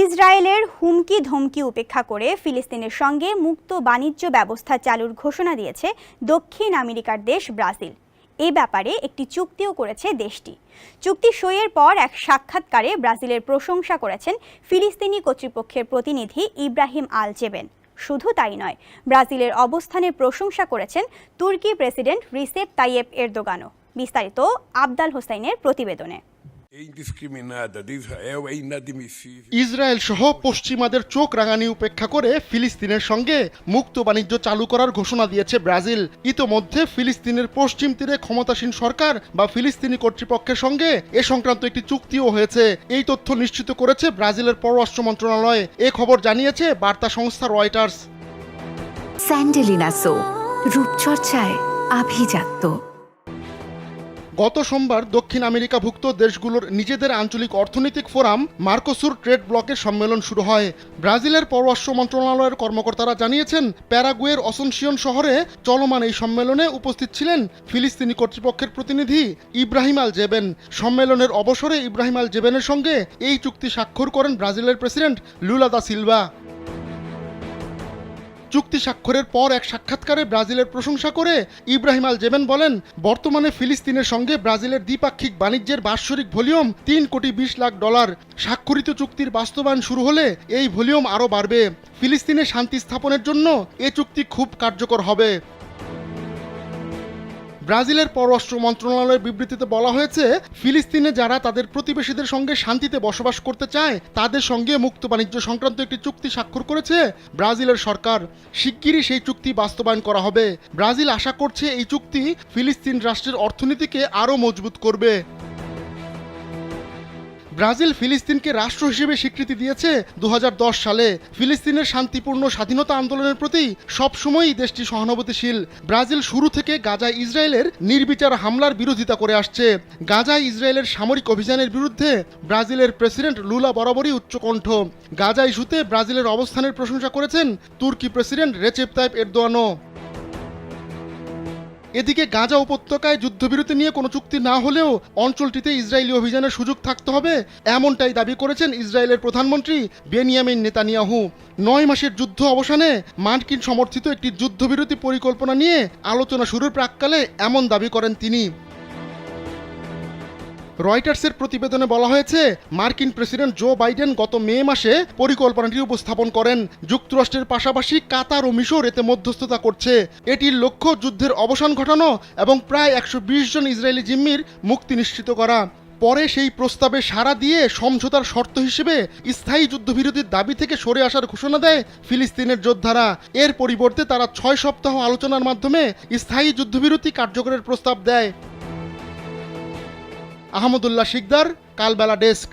ইসরায়েলের হুমকি ধমকি উপেক্ষা করে ফিলিস্তিনের সঙ্গে মুক্ত বাণিজ্য ব্যবস্থা চালুর ঘোষণা দিয়েছে দক্ষিণ আমেরিকার দেশ ব্রাজিল। এই ব্যাপারে একটি চুক্তিও করেছে দেশটি। চুক্তি সইয়ের পর এক সাক্ষাৎকারে ব্রাজিলের প্রশংসা করেছেন ফিলিস্তিনি কর্তৃপক্ষের প্রতিনিধি ইব্রাহিম আল জেবেন। শুধু তাই নয়, ব্রাজিলের অবস্থানের প্রশংসা করেছেন তুর্কি প্রেসিডেন্ট রিসেপ তাইয়েপ এরদোগানও। বিস্তারিত আবদাল হোসাইনের প্রতিবেদনে। ইসরায়েল সহ পশ্চিমাদের চোখ রাঙানি উপেক্ষা করে ফিলিস্তিনের সঙ্গে মুক্ত বাণিজ্য চালু করার ঘোষণা দিয়েছে ব্রাজিল। ইতোমধ্যে ফিলিস্তিনের পশ্চিম তীরে ক্ষমতাসীন সরকার বা ফিলিস্তিনি কর্তৃপক্ষের সঙ্গে এ সংক্রান্ত একটি চুক্তিও হয়েছে। এই তথ্য নিশ্চিত করেছে ব্রাজিলের পররাষ্ট্র মন্ত্রণালয়। এ খবর জানিয়েছে বার্তা সংস্থা রয়টার্স। স্যান্ডেলিনা সো, রূপচর্চায় আভিজাত্য। গত সোমবার দক্ষিণ আমেরিকাভুক্ত দেশগুলোর নিজেদের আঞ্চলিক অর্থনৈতিক ফোরাম মার্কোসুর ট্রেড ব্লকের সম্মেলন শুরু হয়। ব্রাজিলের পররাষ্ট্র মন্ত্রণালয়ের কর্মকর্তারা জানিয়েছেন, প্যারাগুয়ের অসুনসিয়ন শহরে চলমান এই সম্মেলনে উপস্থিত ছিলেন ফিলিস্তিনি কর্তৃপক্ষের প্রতিনিধি ইব্রাহিম আল জেবেন। সম্মেলনের অবসরে ইব্রাহিম আল জেবেনের সঙ্গে এই চুক্তি স্বাক্ষর করেন ব্রাজিলের প্রেসিডেন্ট লুলা দা সিলভা। চুক্তি স্বাক্ষরের পর এক সাক্ষাৎকারে ব্রাজিলের প্রশংসা করে ইব্রাহিম আল জেবেন বলেন, বর্তমানে ফিলিস্তিনের সঙ্গে ব্রাজিলের দ্বিপাক্ষিক বাণিজ্যের বাৎসরিক ভলিউম $3.20 কোটি। স্বাক্ষরিত চুক্তির বাস্তবায়ন শুরু হলে এই ভলিউম আরও বাড়বে। ফিলিস্তিনে শান্তি স্থাপনের জন্য এ চুক্তি খুব কার্যকর হবে। ব্রাজিলের পররাষ্ট্র মন্ত্রণালয়ের বিবৃতিতে বলা হয়েছে, ফিলিস্তিনে যারা তাদের প্রতিবেশীদের সঙ্গে শান্তিতে বসবাস করতে চায় তাদের সঙ্গে মুক্ত বাণিজ্য সংক্রান্ত একটি চুক্তি স্বাক্ষর করেছে ব্রাজিলের সরকার। শিগগিরই সেই চুক্তি বাস্তবায়ন করা হবে। ব্রাজিল আশা করছে এই চুক্তি ফিলিস্তিন রাষ্ট্রের অর্থনীতিকে আরও মজবুত করবে। ব্রাজিল ফিলিস্তিনকে রাষ্ট্র হিসেবে স্বীকৃতি দিয়েছে 2010 সালে। ফিলিস্তিনের শান্তিপূর্ণ স্বাধীনতা আন্দোলনের প্রতি সবসময়ই দেশটি সহানুভূতিশীল। ব্রাজিল শুরু থেকে গাজায় ইসরায়েলের নির্বিচার হামলার বিরোধিতা করে আসছে। গাজায় ইসরায়েলের সামরিক অভিযানের বিরুদ্ধে ব্রাজিলের প্রেসিডেন্ট লুলা বরাবরই উচ্চকণ্ঠ। গাজা ইস্যুতে ব্রাজিলের অবস্থানের প্রশংসা করেছেন তুর্কি প্রেসিডেন্ট রেচেপ তাইয়েপ এরদোয়ানও। এদিকে গাজা উপত্যকায় যুদ্ধবিরতি নিয়ে কোনো চুক্তি না হলেও অঞ্চলটিতে ইসরায়েলি অভিযানের সুযোগ থাকতে হবে, এমনটাই দাবি করেছেন ইসরায়েলের প্রধানমন্ত্রী বেনিয়ামিন নেতানিয়াহু। 9 মাসের যুদ্ধ অবসানে মার্কিন সমর্থিত একটি যুদ্ধবিরতি পরিকল্পনা নিয়ে আলোচনা শুরুর প্রাক্কালে এমন দাবি করেন তিনি। রয়টার্সের প্রতিবেদনে বলা হয়েছে, মার্কিন প্রেসিডেন্ট জো বাইডেন গত মে মাসে পরিকল্পনাটি উপস্থাপন করেন। যুক্তরাষ্ট্রের পাশাপাশি কাতার ও মিশর এতে মধ্যস্থতা করছে। এটির লক্ষ্য যুদ্ধের অবসান ঘটানো এবং প্রায় 120 জন ইসরায়েলি জিম্মির মুক্তি নিশ্চিত করা। পরে সেই প্রস্তাবে সাড়া দিয়ে সমঝোতার শর্ত হিসেবে স্থায়ী যুদ্ধবিরতির দাবি থেকে সরে আসার ঘোষণা দেয় ফিলিস্তিনের যোদ্ধারা। এর পরিবর্তে তারা 6 সপ্তাহ আলোচনার মাধ্যমে স্থায়ী যুদ্ধবিরতি কার্যকরের প্রস্তাব দেয়। আহমদুল্লাহ শিকদার, কালবেলা ডেস্ক।